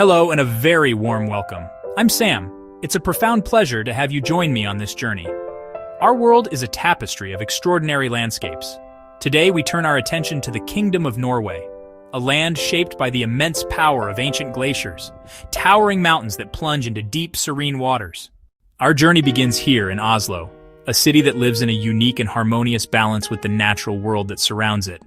Hello and a very warm welcome. I'm Sam. It's a profound pleasure to have you join me on this journey. Our world is a tapestry of extraordinary landscapes. Today we turn our attention to the Kingdom of Norway, a land shaped by the immense power of ancient glaciers, towering mountains that plunge into deep, serene waters. Our journey begins here in Oslo, a city that lives in a unique and harmonious balance with the natural world that surrounds it.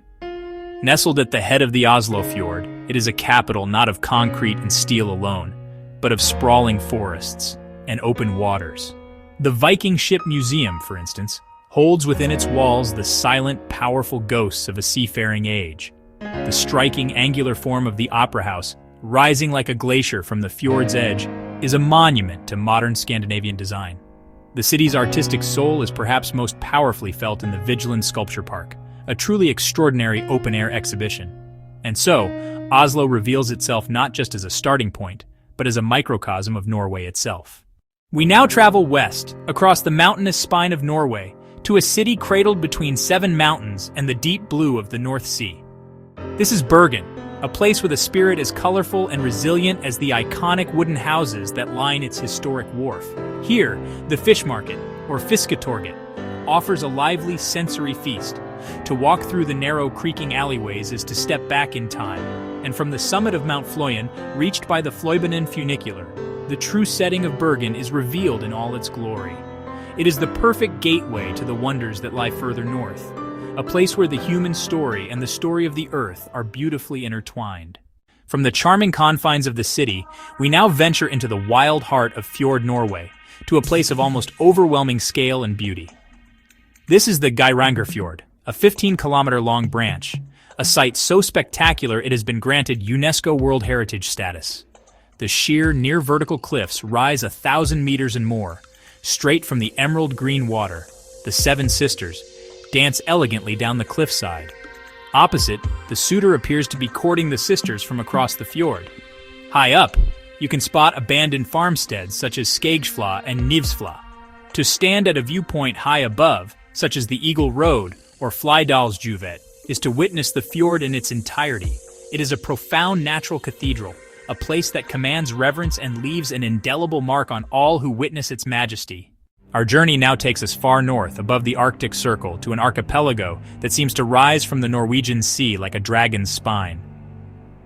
Nestled at the head of the Oslo Fjord, it is a capital not of concrete and steel alone, but of sprawling forests and open waters. The Viking Ship Museum, for instance, holds within its walls the silent, powerful ghosts of a seafaring age. The striking angular form of the Opera House, rising like a glacier from the fjord's edge, is a monument to modern Scandinavian design. The city's artistic soul is perhaps most powerfully felt in the Vigeland Sculpture Park, a truly extraordinary open-air exhibition. And so, Oslo reveals itself not just as a starting point, but as a microcosm of Norway itself. We now travel west, across the mountainous spine of Norway, to a city cradled between 7 mountains and the deep blue of the North Sea. This is Bergen, a place with a spirit as colorful and resilient as the iconic wooden houses that line its historic wharf. Here, the fish market, or Fisketorget, offers a lively sensory feast. To walk through the narrow, creaking alleyways is to step back in time, and from the summit of Mount Flåm, reached by the Flåbenen funicular, the true setting of Bergen is revealed in all its glory. It is the perfect gateway to the wonders that lie further north, a place where the human story and the story of the earth are beautifully intertwined. From the charming confines of the city, we now venture into the wild heart of Fjord Norway, to a place of almost overwhelming scale and beauty. This is the Geirangerfjord, a 15-kilometer-long branch, a site so spectacular it has been granted UNESCO World Heritage status. The sheer, near-vertical cliffs rise 1,000 meters and more. Straight from the emerald green water, the Seven Sisters dance elegantly down the cliffside. Opposite, the suitor appears to be courting the sisters from across the fjord. High up, you can spot abandoned farmsteads such as Skagefla and Nivsfla. To stand at a viewpoint high above, such as the Eagle Road or Flydalsjuvet, is to witness the fjord in its entirety. It is a profound natural cathedral, a place that commands reverence and leaves an indelible mark on all who witness its majesty. Our journey now takes us far north, above the Arctic Circle, to an archipelago that seems to rise from the Norwegian Sea like a dragon's spine.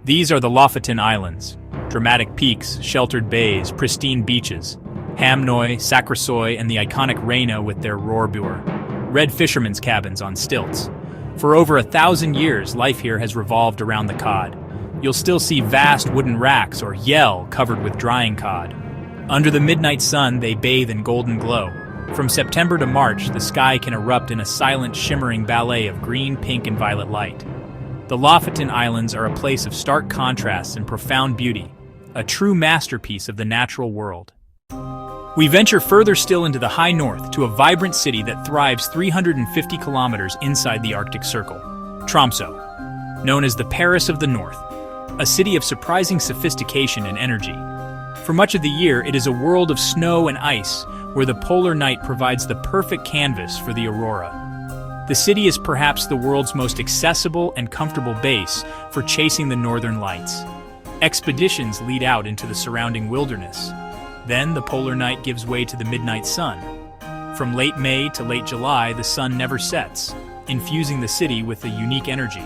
These are the Lofoten Islands, dramatic peaks, sheltered bays, pristine beaches, Hamnøy, Sakrisøy, and the iconic Rena with their Rorbur, red fishermen's cabins on stilts. For over 1,000 years, life here has revolved around the cod. You'll still see vast wooden racks or yell covered with drying cod. Under the midnight sun, they bathe in golden glow. From September to March, the sky can erupt in a silent, shimmering ballet of green, pink, and violet light. The Lofoten Islands are a place of stark contrasts and profound beauty, a true masterpiece of the natural world. We venture further still into the high north to a vibrant city that thrives 350 kilometers inside the Arctic Circle, Tromsø, known as the Paris of the North, a city of surprising sophistication and energy. For much of the year, it is a world of snow and ice, where the polar night provides the perfect canvas for the aurora. The city is perhaps the world's most accessible and comfortable base for chasing the northern lights. Expeditions lead out into the surrounding wilderness. Then the polar night gives way to the midnight sun. From late May to late July, the sun never sets, infusing the city with a unique energy.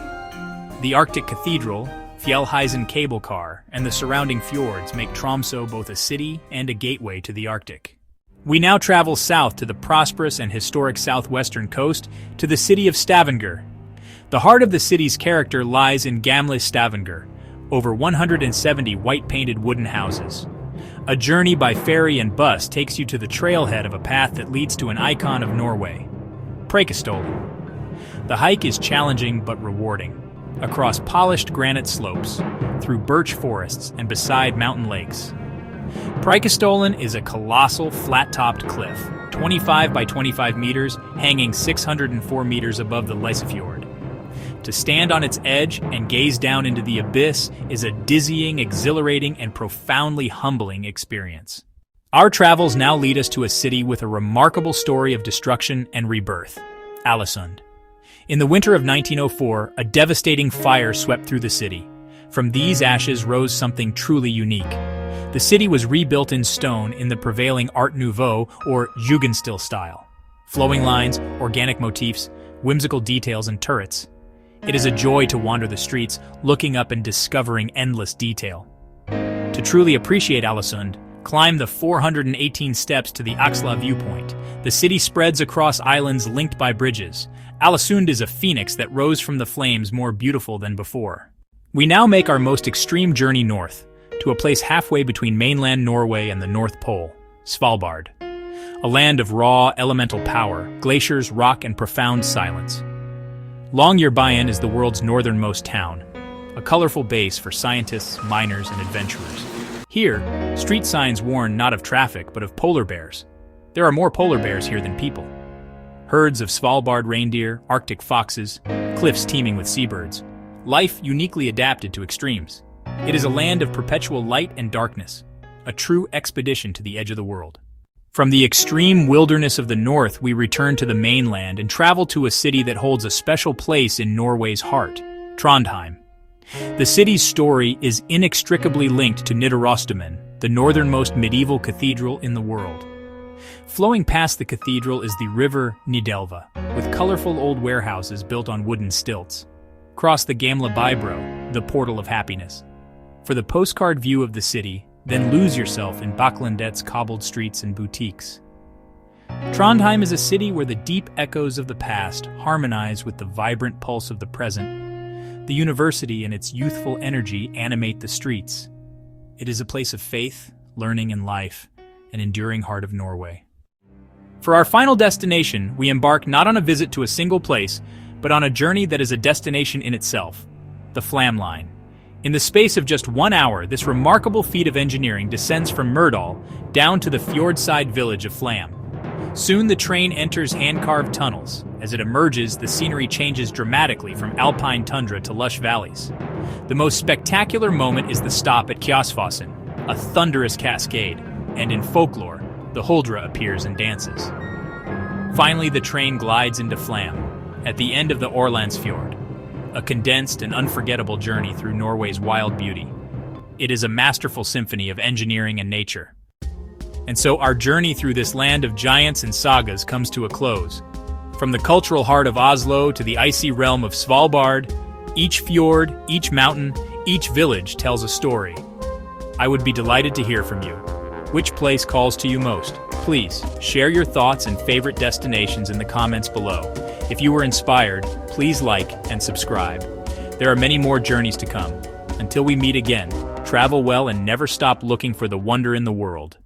The Arctic Cathedral, Fjellheisen cable car, and the surrounding fjords make Tromsø both a city and a gateway to the Arctic. We now travel south to the prosperous and historic southwestern coast to the city of Stavanger. The heart of the city's character lies in Gamle Stavanger, over 170 white-painted wooden houses. A journey by ferry and bus takes you to the trailhead of a path that leads to an icon of Norway, Preikestolen. The hike is challenging but rewarding, across polished granite slopes, through birch forests and beside mountain lakes. Preikestolen is a colossal, flat-topped cliff, 25 by 25 meters, hanging 604 meters above the Lysefjord. To stand on its edge and gaze down into the abyss is a dizzying, exhilarating, and profoundly humbling experience. Our travels now lead us to a city with a remarkable story of destruction and rebirth, Ålesund. In the winter of 1904, a devastating fire swept through the city. From these ashes rose something truly unique. The city was rebuilt in stone in the prevailing Art Nouveau or Jugendstil style. Flowing lines, organic motifs, whimsical details, and turrets. It is a joy to wander the streets, looking up and discovering endless detail. To truly appreciate Ålesund, climb the 418 steps to the Axla viewpoint. The city spreads across islands linked by bridges. Ålesund is a phoenix that rose from the flames, more beautiful than before. We now make our most extreme journey north, to a place halfway between mainland Norway and the North Pole, Svalbard. A land of raw, elemental power, glaciers, rock, and profound silence. Longyearbyen is the world's northernmost town, a colorful base for scientists, miners, and adventurers. Here, street signs warn not of traffic, but of polar bears. There are more polar bears here than people. Herds of Svalbard reindeer, Arctic foxes, cliffs teeming with seabirds. Life uniquely adapted to extremes. It is a land of perpetual light and darkness, a true expedition to the edge of the world. From the extreme wilderness of the north, we return to the mainland and travel to a city that holds a special place in Norway's heart, Trondheim. The city's story is inextricably linked to Nidarosdomen, the northernmost medieval cathedral in the world. Flowing past the cathedral is the river Nidelva, with colorful old warehouses built on wooden stilts. Cross the Gamla Bybro, the portal of happiness. For the postcard view of the city, then lose yourself in Bakklandet's cobbled streets and boutiques. Trondheim is a city where the deep echoes of the past harmonize with the vibrant pulse of the present. The university and its youthful energy animate the streets. It is a place of faith, learning, and life, an enduring heart of Norway. For our final destination, we embark not on a visit to a single place, but on a journey that is a destination in itself, the Flåm line. In the space of just 1 hour, this remarkable feat of engineering descends from Myrdal down to the fjordside village of Flåm. Soon the train enters hand-carved tunnels. As it emerges, the scenery changes dramatically from alpine tundra to lush valleys. The most spectacular moment is the stop at Kjosfossen, a thunderous cascade, and in folklore, the Huldra appears and dances. Finally, the train glides into Flåm, at the end of the Ålandsfjord, a condensed and unforgettable journey through Norway's wild beauty. It is a masterful symphony of engineering and nature. And so our journey through this land of giants and sagas comes to a close. From the cultural heart of Oslo to the icy realm of Svalbard, each fjord, each mountain, each village tells a story. I would be delighted to hear from you. Which place calls to you most? Please share your thoughts and favorite destinations in the comments below. If you were inspired, please like and subscribe. There are many more journeys to come. Until we meet again, travel well and never stop looking for the wonder in the world.